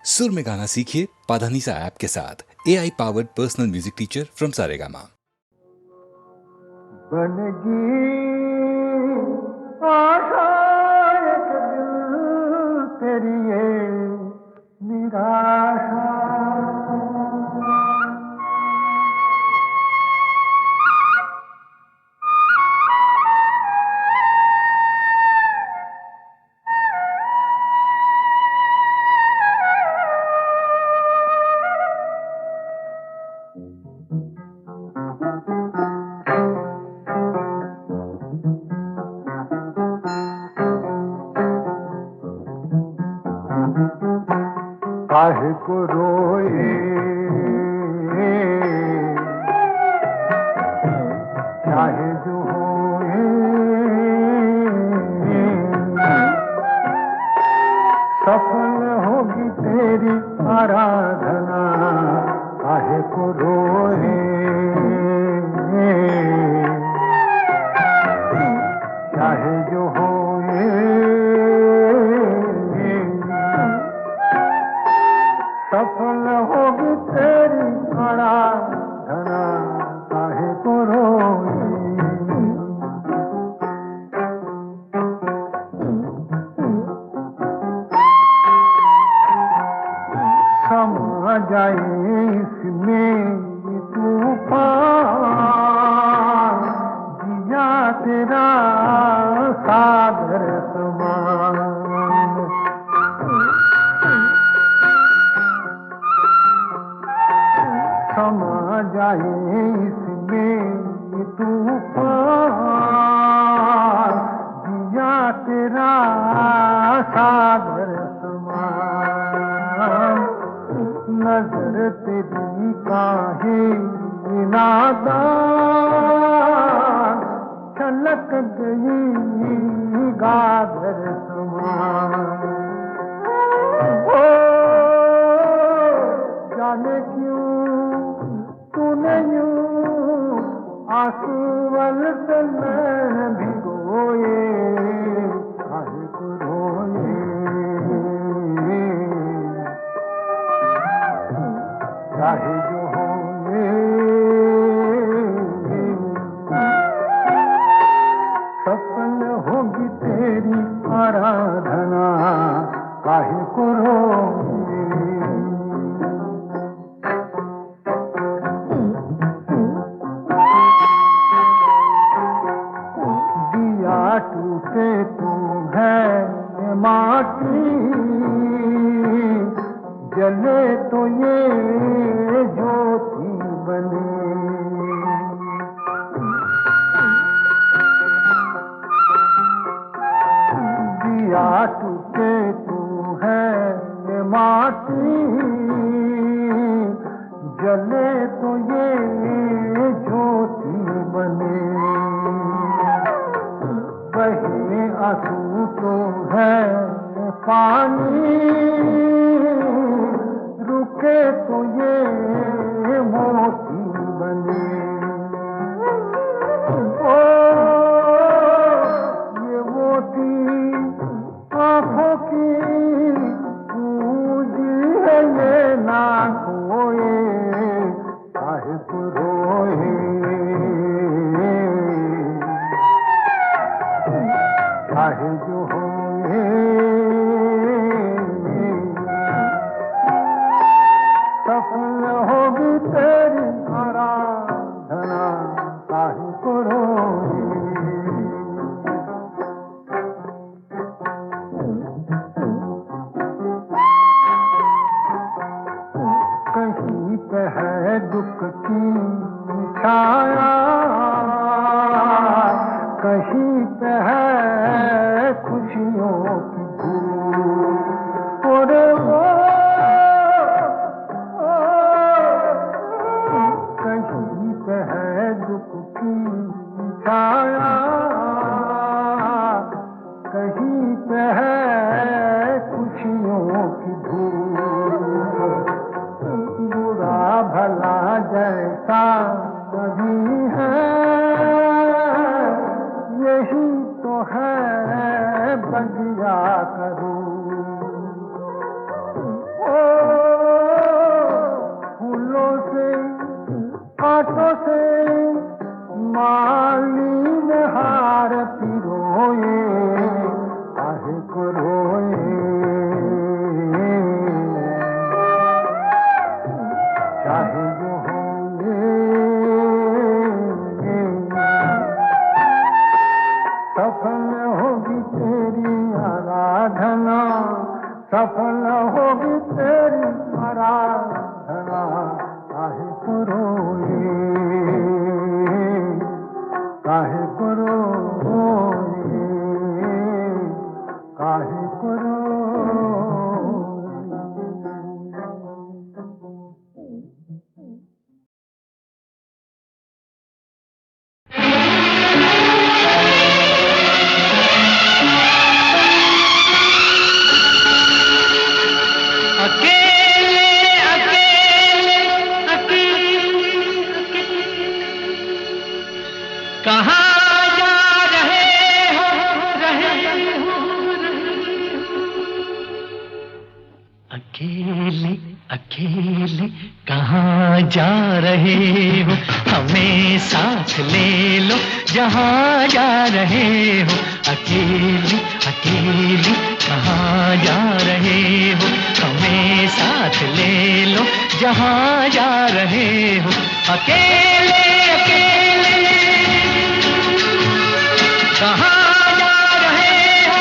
सुर में गाना सीखिए पाधानीसा ऐप के साथ। AI powered personal music teacher from Saregama. बनगी आशा एक दिल तेरी ये निराशा, काहे को रोए चाहे जो होए, सफल होगी तेरी आराधना। काहे को रोए चाहे जो होए, सफल होगी तेरी आराधना। काहे को रोए समा जाए इसमें तूफान, जिया तेरा सागर समान। समा जाए इसमें तूफान, जिया तेरा सागर समान। नजर तेरी काहे नादान, छलक गई गागर समान। ओ जाने क्यों तूने यूं आंसू से मैं भिगोए। काहे को रोए चाहे जो होए, सफल होगी तेरी आराधना। काहे को रोए दिया टूटे तू है माटी, जले तो ये ज्योति बने। दिया टूटे तू है माटी, जले तो ये ज्योति बने। बहे आंसू तो है पानी, रुके तो ये मोती बने। ओ ये मोती आँखों की पूंजी है, ये ना खोए। काहे को रोए चाहे जो होए, सफल होगी तेरी आराधना। काहे को रोए कहीं पे है दुख की छाया, कहीं पे है खुशियों की धूप। और वो कहीं पे है दुख की छाया, कहीं पे है खुशियों की धूप। बुरा भला जैसा कभी है, ये रोए, काहे को रोए, काहे को रोए। कहाँ जा रहे हो, अकेले अकेले कहाँ जा रहे हो, हमें साथ ले लो जहाँ जा रहे हो। अकेले अकेले कहाँ जा रहे हो, हमें साथ ले लो जहाँ जा रहे हो। अकेले अकेले कहाँ जा रहे हो।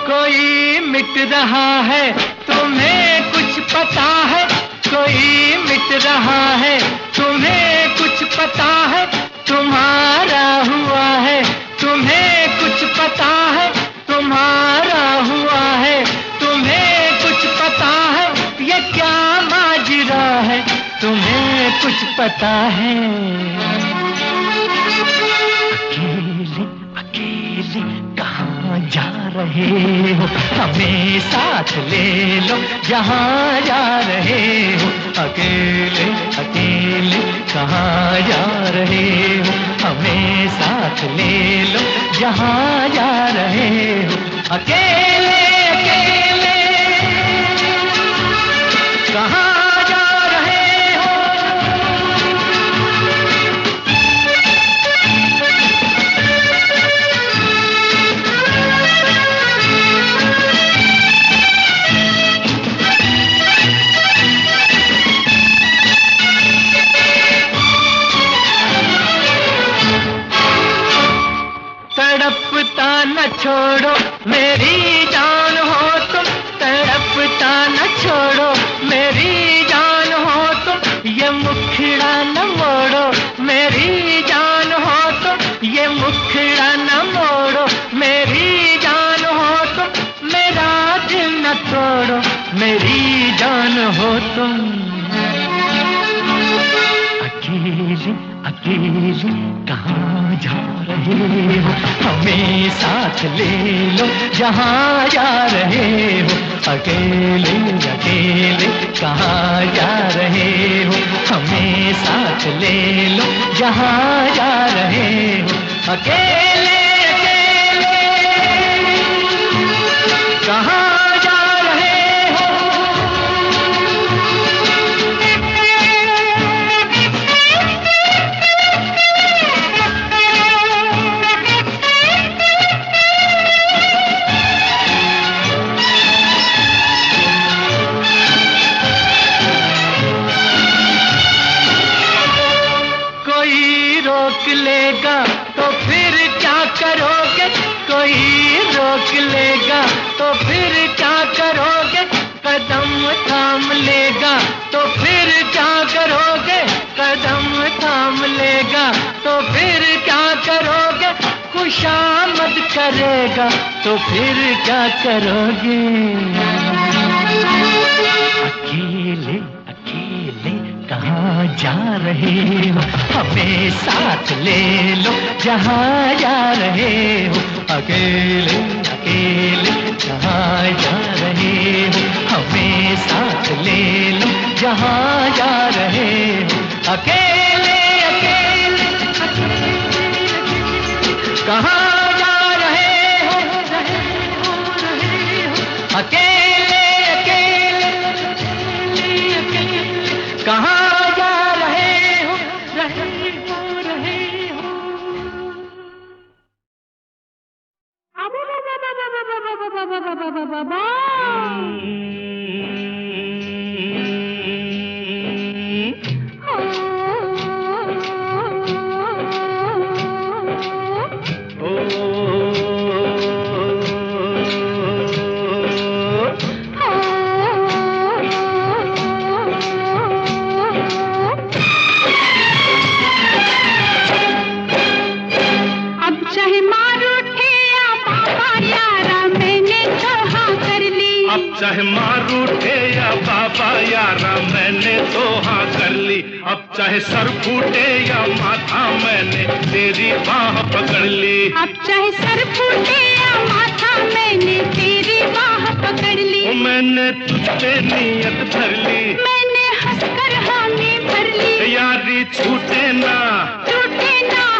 कोई मिट रहा है, तुम्हें कुछ पता है। कोई मिट रहा है, तुम्हें कुछ पता है। तुम्हारा हुआ है, तुम्हें कुछ पता है। तुम्हारा हुआ है, तुम्हें कुछ पता है। ये क्या माजरा है, तुम्हें कुछ पता है। अकेले अकेले कहाँ जा रहे हो, हमें साथ ले लो जहाँ जा रहे हो। अकेले अकेले कहाँ जा रहे हो, हमें साथ ले लो जहाँ जा रहे हो। अकेले अकेले कहाँ जा रहे हो। तड़पता न छोड़ो मेरी जान हो तुम, तड़पता न छोड़ो मेरी जान हो तुम। ये मुखड़ा न मोड़ो मेरी जान हो तुम, ये मुखड़ा न मोड़ो मेरी जान हो तुम। मेरा दिल न तोड़ो मेरी जान हो तुम। अकेले अकेले कहाँ जा रहे हो, हमें साथ ले लो जहाँ जा रहे हो। अकेले अकेले कहाँ जा रहे हो, हमें साथ ले लो जहाँ जा रहे हो। अकेले अकेले कहाँ जा रहे हो। रोक लेगा तो फिर क्या करोगे, कोई रोक लेगा तो फिर क्या करोगे। कदम थाम लेगा तो फिर क्या करोगे, कदम थाम लेगा तो फिर क्या करोगे। खुशामद करेगा तो फिर क्या करोगे। अकेले अकेले कहाँ जा रहे हो, हमें साथ ले लो जहाँ जा रहे हो। अकेले अकेले कहाँ जा रहे हो, हमें साथ ले लो जहाँ जा रहे हो। अकेले अकेले कहाँ जा रहे हो, अकेले अकेले कहाँ जा रहे हो, रहे हो। चाहे मार उठे या बाबा यारा मैंने तो हाँ कर ली। अब चाहे सर फूटे या माथा मैंने तेरी बाह पकड़ ली। अब चाहे सर फूटे या माथा मैंने तेरी बाह पकड़ ली। मैंने तुझ पे नियत धर ली, मैंने हंसकर हामी भर ली। यारी छूटे ना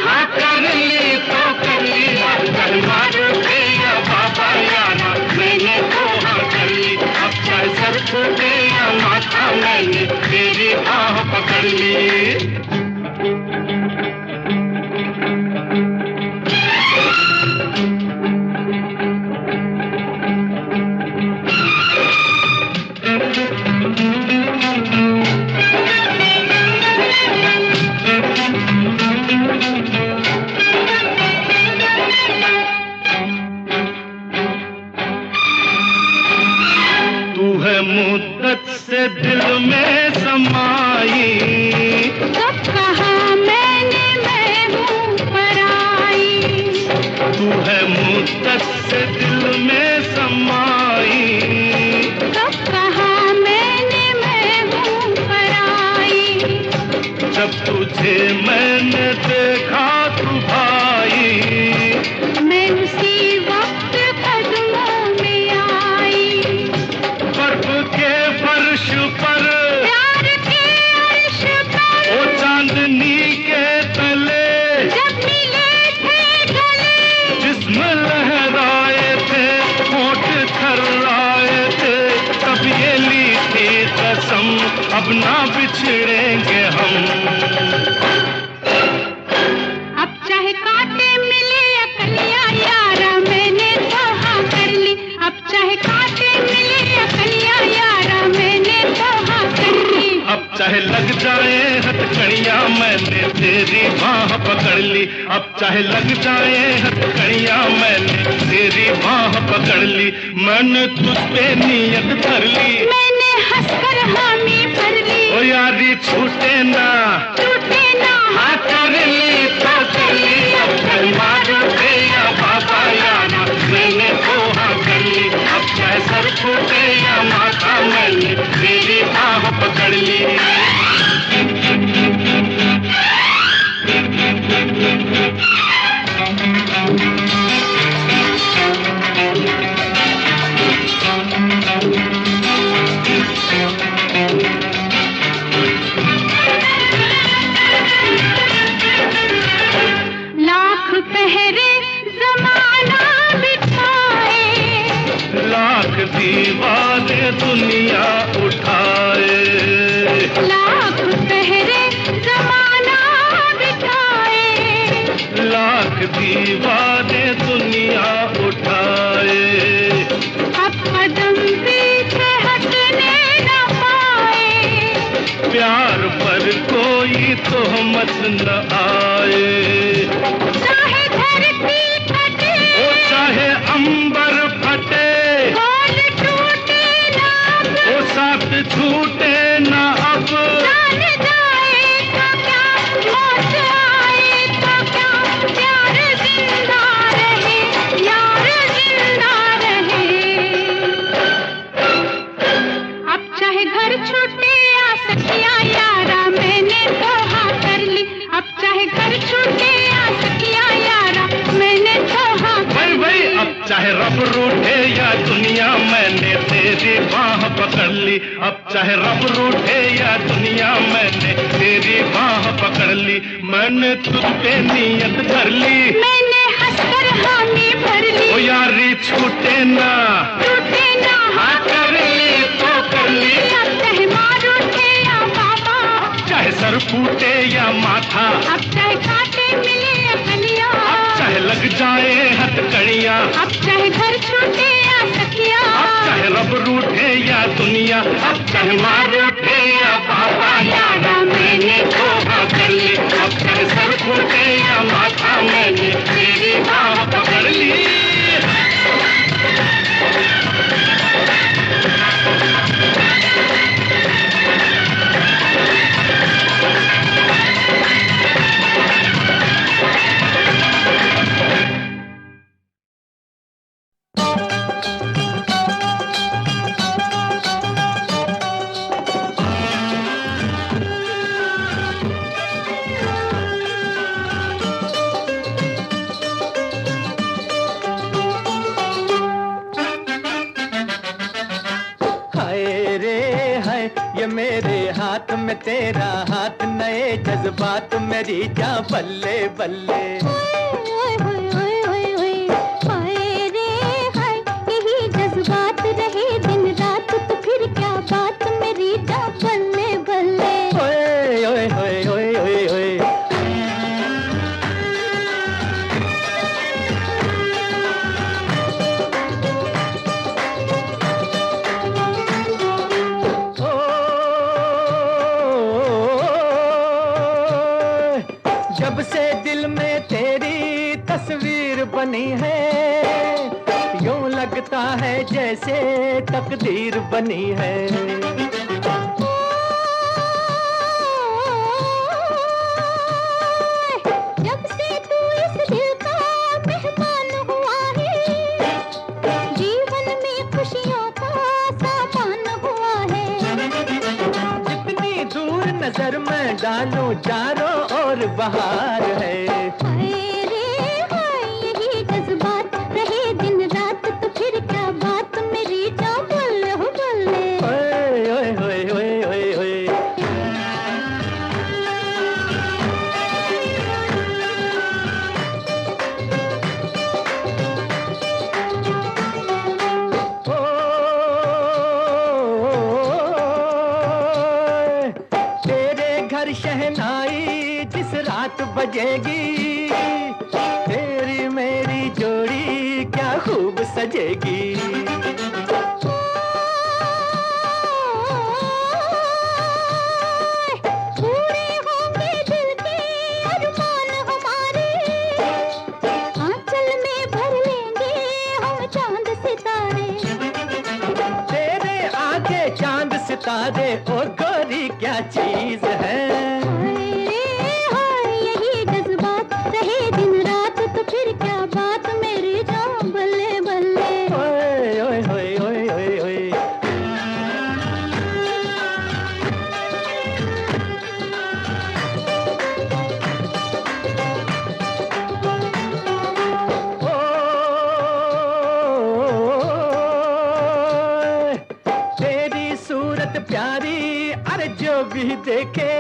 हाँ कर ली तो कर ली। अब चाहे मार उठे या बाबा यारा मैंने तो हाँ कर ली। अब चाहे सर फूटे या माथा मैंने तेरी बाह पकड़ ली। मुद्दत से दिल में समाई, कब कहा मैंने मैं हूँ पराई। तू है मुद्दत से दिल में समाई, कब कहा मैंने मैं हूँ पराई। जब तुझे मैंने देखा तू भाई, मैं उसी वक्त कदमों में आई। फर्श पर प्यार के अर्श पर ओ चांदनी के तले जब मिले थे गले, जिस्म लहराए थे होठ थर्राए थे, तब ये ली थी कसम अब ना बिछड़ेंगे हम। अब चाहे कांटे मिले या कलियां यारा मैंने तो हाँ कर ली। अब चाहे कांटे मिले या कलियां यारा मैंने तो हाँ कर ली। अब चाहे लग जाए हथकड़ियां मैंने तेरी बाह पकड़ ली। अब चाहे लग जाए हथकड़ियां मैंने तेरी बाह पकड़ ली। मैंने तुझ पे नियत धर ली, मैंने हंसकर हामी भर ली। ओ यारी छूटे ना हाँ कर ली तो कर ली। अब चाहे मार उठे या बाबा यारा मैंने तो हाँ कर ली। अब चाहे सर फूटे या माथा मैंने तेरी बाह पकड़ ली। लाख पहरे जमाना बिठाए, लाख दीवाने दुनिया उठाए, लाख पहरे जमाना बिठाए। लाख दीवाने दुनिया उठाए, अब कदम पीछे हटने न पाए। प्यार पर कोई तोहमत न आए। चाहे धरती फटे ओ चाहे अंबर फटे, बोल टूटे ना अब, ओ साथ छूटे न अब। जान जाए तो क्या मौत आए तो क्या, प्यार जिंदा रहे यार जिंदा रहे। अब चाहे घर छूटे या सखियां यारा मैंने तो हाँ कर ली। अब चाहे घर छूटे या सखियां यारा मैंने तो हाँ कर भाई ली। अब चाहे रब रूठे या दुनिया मैंने तेरी बाह पकड़ ली। अब चाहे रब रूठे या दुनिया मैंने तेरी बाह पकड़ ली। मैंने तुझ पे नियत धर ली, मैंने हंसकर हामी भर ओ ली। यारी छूटे ना हाँ कर ली तो कर ली। अब चाहे मार उठे या बाबा, चाहे सर फूटे या माथा, अब चाहे कांटे मिले या कलियां, अब चाहे लग जाए हथकड़ियां, अब चाहे चाहे घर छूटे या सखिया, अब चाहे रब रूठे या दुनिया, अब चाहे माँ रूठे या पापा, यारा मैंने तोबा कर ली। अब चाहे सर फूटे या माथा, मैंने तेरी बाह पकड़ ली। मेरे हाथ में तेरा हाथ, नए जज्बात मेरी जा बल्ले बल्ले। ओए ओए ओए ओए ओए, हाय रे हाय, यही जज्बात रहे दिन रात, तो फिर क्या बात मेरी जा बल्ले बल्ले। ओए ओए ओए ओए ओए ओए, जब से दिल में तेरी तस्वीर बनी है, यूं लगता है जैसे तकदीर बनी है। जब से तू इस दिल का मेहमान हुआ है, जीवन में खुशियों का सामान हुआ है। जितनी दूर नजर में डालूं चारों ओर बहार है। हाय रे हाय, यही जज्बात रहे दिन रात, तो फिर क्या बात मेरी जा बल्ले हो बल्ले। ओए ओए ओए ओए ओए ओए, तेरे घर शहनाई जिस रात बजेगी, तेरी मेरी जोड़ी क्या खूब सजेगी। पूरे होंगे दिल के अरमान हमारे, आंचल में भर लेंगे हम चांद सितारे। तेरे आगे चांद सितारे ओ गोरी क्या चीज है। हाय रे हाय, यही जज्बात रहे दिन रात, तो फिर क्या बात मेरी जान बल्ले बल्ले। ओए ओए ओए ओए ओए ओए, ओए, तेरी सूरत प्यारी, अरे जो भी देखे,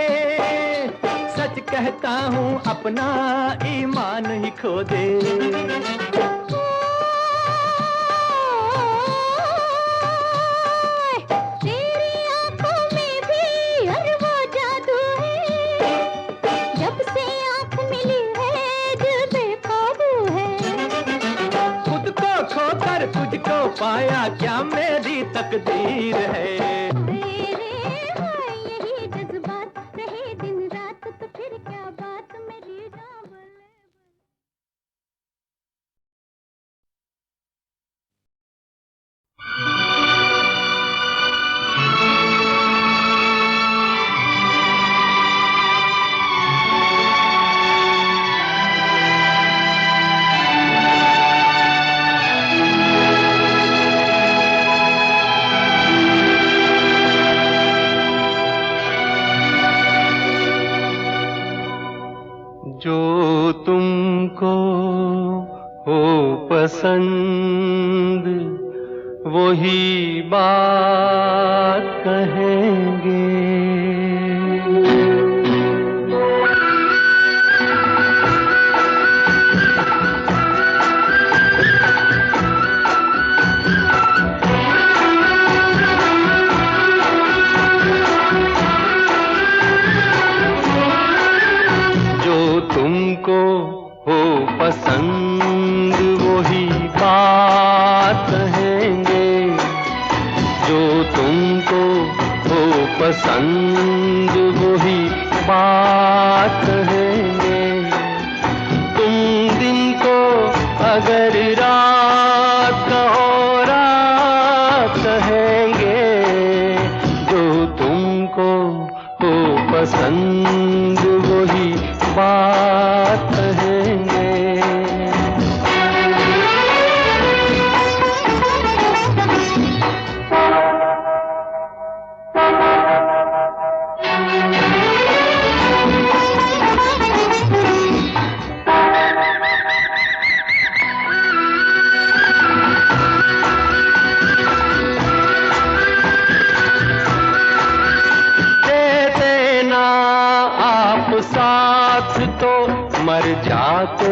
सच कहता हूँ अपना ईमान ही खो दे। तेरी आंखों में भी अरे वो जादू है, जब से आंख मिली है दिल बेकाबू है। खुद को खोकर तुझको पाया क्या मेरी तकदीर है। हाय रे हाय, यही जज्बात रहे दिन रात, तो फिर क्या बात मेरी जान बल्ले। जो तुमको हो पसंद वही बात कहेंगे। तुमको हो पसंद वही बात पसंद वही बात कहेंगे। तुम दिन को अगर रात कहो रात कहेंगे, जो तुमको हो पसंद वही बात कहेंगे। साथ तो मर जाते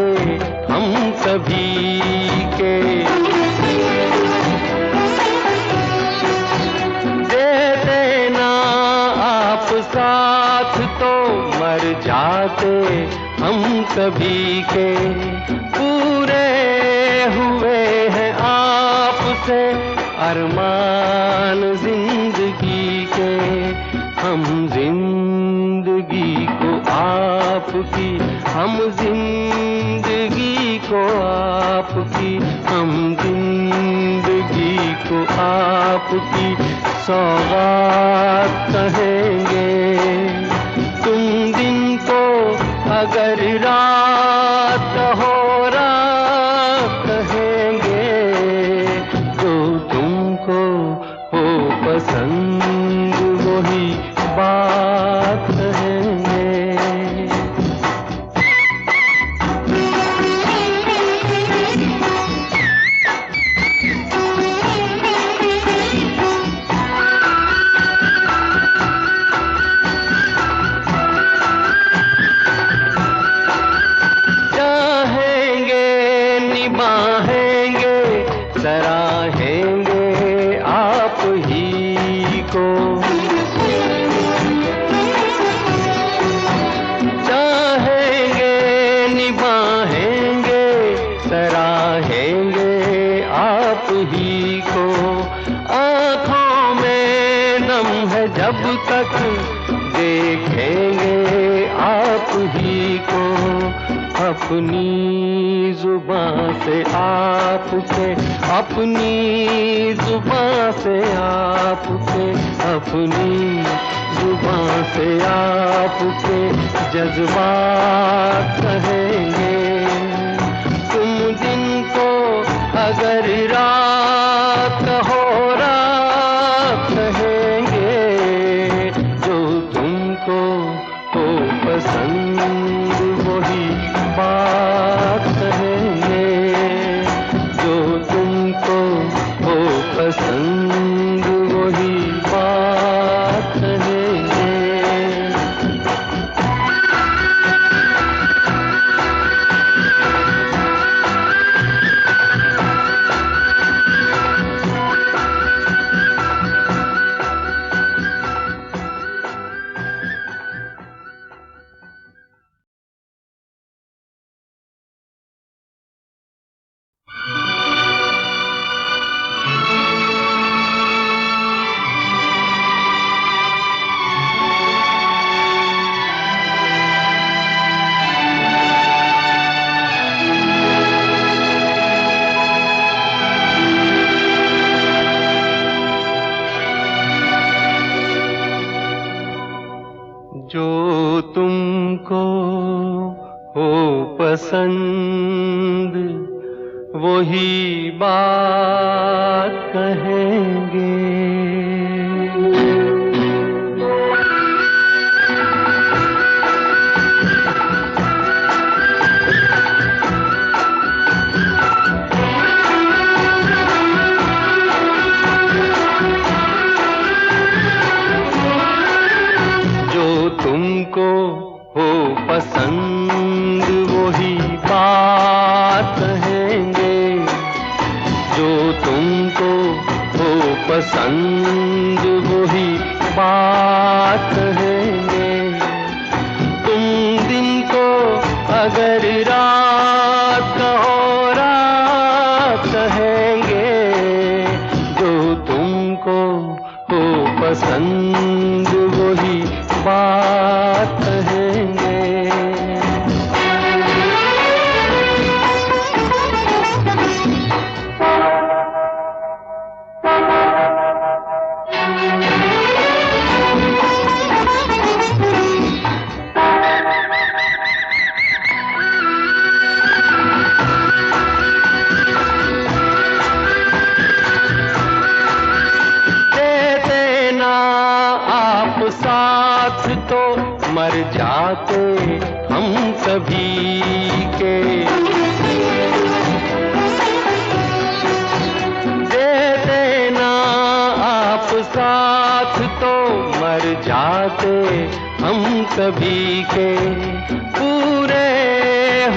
हम सभी के, दे देना आप साथ तो मर जाते हम सभी के। पूरे हुए हैं आपसे अरमान जिंदगी के, हम जिंदगी को आपकी, हम जिंदगी को आपकी, हम जिंदगी को आपकी सौगात कहेंगे। तुम दिन को अगर रात हो रात कहेंगे, तो तुमको हो पसंद वही बात कहेंगे। चाहेंगे निभाएंगे सराहेंगे आप ही को, चाहेंगे निभाएंगे सराहेंगे आप ही को। आँखों में दम है जब तक देखेंगे आप ही को, अपनी जुबां से आपके, अपनी जुबां से आपके, अपनी जुबां से आपके जज्बात कहेंगे। तुम दिन को अगर रात हो रात कहेंगे, जो तुमको हो पसंद वही बात कहेंगे, जो तुमको हो पसंद वही बात कहेंगे। जो तुमको हो पसंद वही बात कहेंगे। तुमको हो पसंद वही बात कहेंगे, जो तुमको हो पसंद वही बात कहेंगे। तुम दिन को अगर रात कहो रात कहेंगे, जो तुमको हो पसंद वो जाते हम सभी के। दे देना आप साथ तो मर जाते हम सभी के। पूरे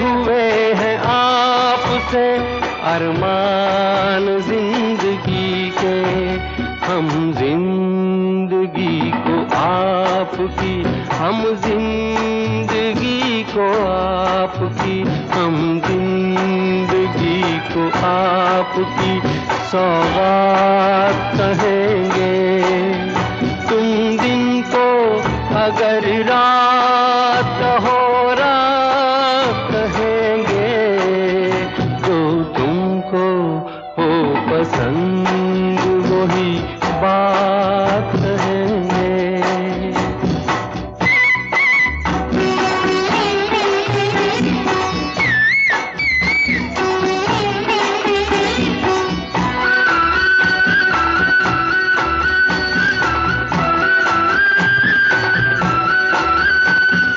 हुए हैं आपसे अरमान जिंदगी के। हम जिंदगी को आपकी, हम जिंदगी को आपकी, हम जिंदगी को आपकी सौगात कहेंगे। तुम दिन को अगर रात हो रात कहेंगे। जो तुमको हो पसंद वही बात कहेंगे।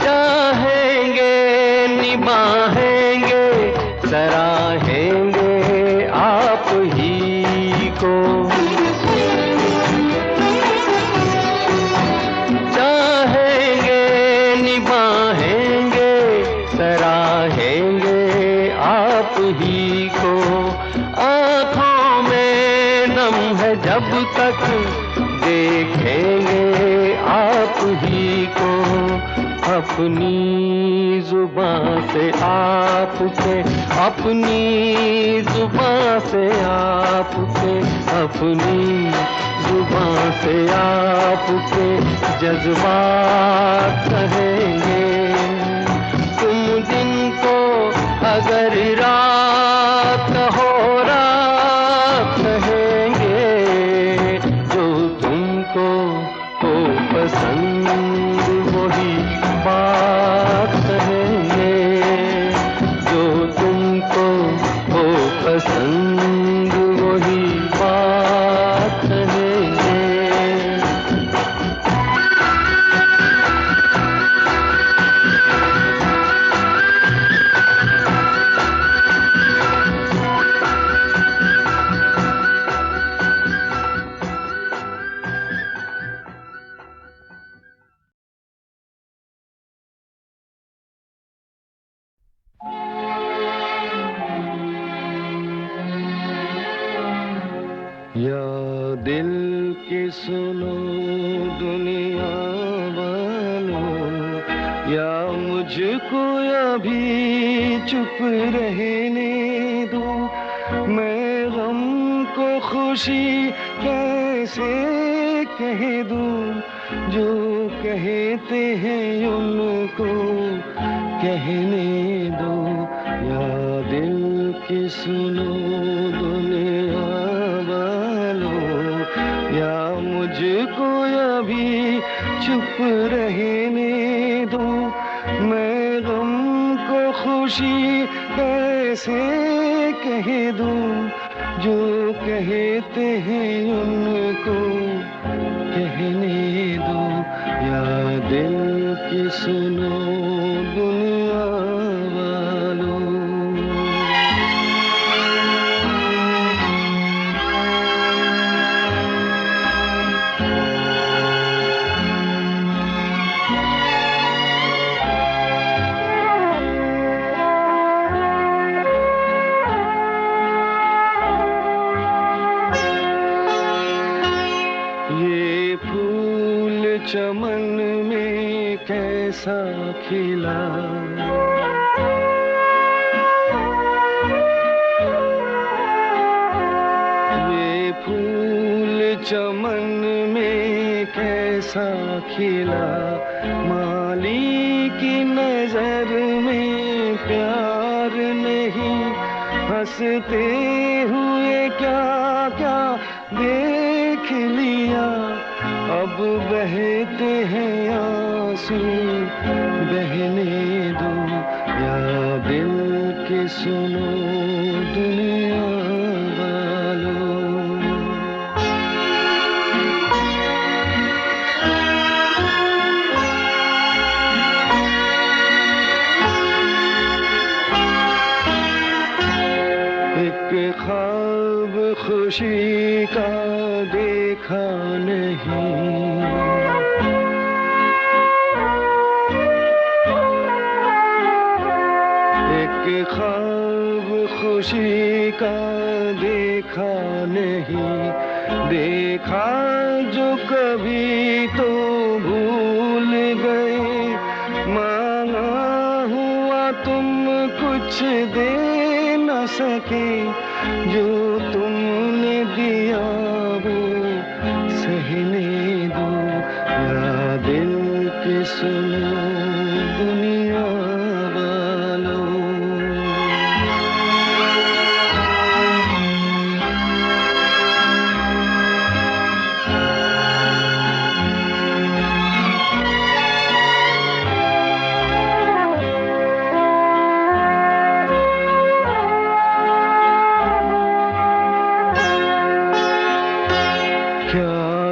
चाहेंगे निभाएंगे सराहेंगे आप ही को। चाहेंगे निभाएंगे सराहेंगे आप ही को। आँखों में नम है जब तक देखेंगे आप ही को। अपनी जुबान से आपके, अपनी जुबान से आपके, अपनी जुबान से आपके जज्बात कहेंगे। तुम दिन को अगर रात हो रात कहेंगे। जो तुमको हो पसंद वही बात कहेंगे। जो तुमको हो पसंद वही बात कहेंगे। या दिल की सुनो दुनिया वालों, या मुझको अभी चुप रहने दो। मैं गम को खुशी कैसे कह दूं। जो कहते हैं उनको कहने दो। या दिल की सुनो दुनिया वालों, या मुझको अभी चुप रहने दो। मैं गम को खुशी कैसे कह दूं। जो कहते हैं उनको कहने दो। या दिल की सुनो दुनिया वालों। चमन में कैसा खिला। ये फूल चमन में कैसा खिला। माली की नजर में प्यार नहीं। हंसते हुए क्या क्या देख लिया। अब बहते हैं आंसू बहने दो। या दिल के सुनो दुनिया वालों। ख्वाब खुशी का देखा नहीं, एक ख्वाब खुशी का देखा नहीं, देखा जो कभी तो भूल गए, मांगा हुआ तुम कुछ दे न सके, जो तुमने दिया वो सहने दो, या दिल की सुनो दुनिया वालों।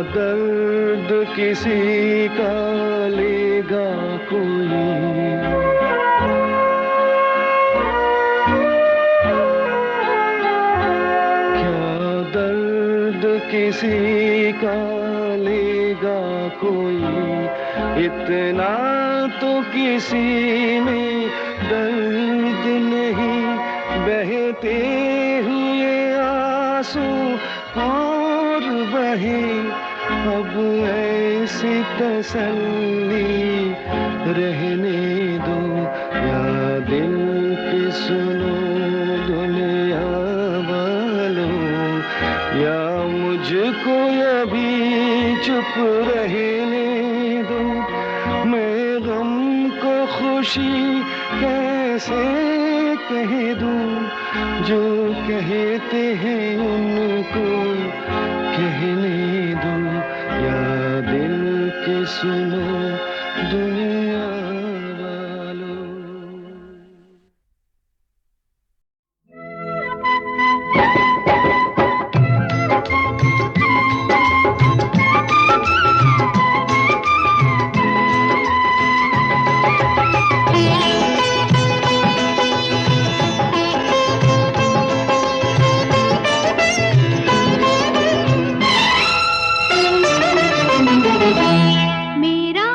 दर्द किसी का लेगा कोई, क्या दर्द किसी का लेगा कोई, इतना तो किसी में दर्द नहीं, बहते हुए आंसू और बहे, अब ऐसी तसल्ली रहने दो, या दिल की सुनो दुनिया वालों, या मुझको अभी चुप रहने दो, मैं गम को खुशी कैसे कह दूं, जो कहते हैं उनको कहने दो, या दिल के सुनो दुनिया वालों। मेरा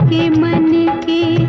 के मन के